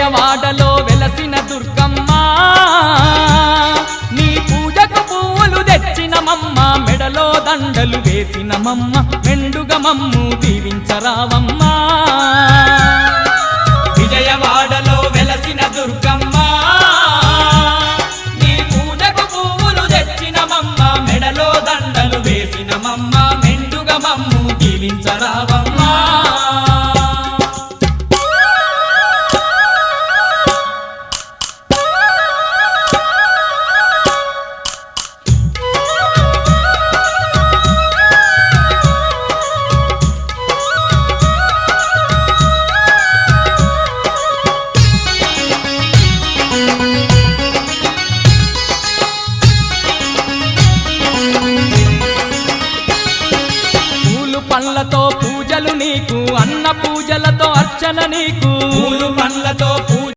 విజయవాడలో వెలసిన దుర్గమ్మ నీ పూజకు పువ్వులు తెచ్చినమమ్మ మెడలో దండలు వేసినమమ్మ మెండుగా మమ్ము దీవించరావమ్మా విజయవాడలో వెలసిన దుర్గమ్మ నీ పూజకు పువ్వులు తెచ్చినమమ్మ మెడలో దండలు వేసినమమ్మ మెండుగా మమ్ము దీవించరావమ్మా పళ్ళతో పూజలు నీకు అన్న పూజలతో అర్చన నీకు పూలు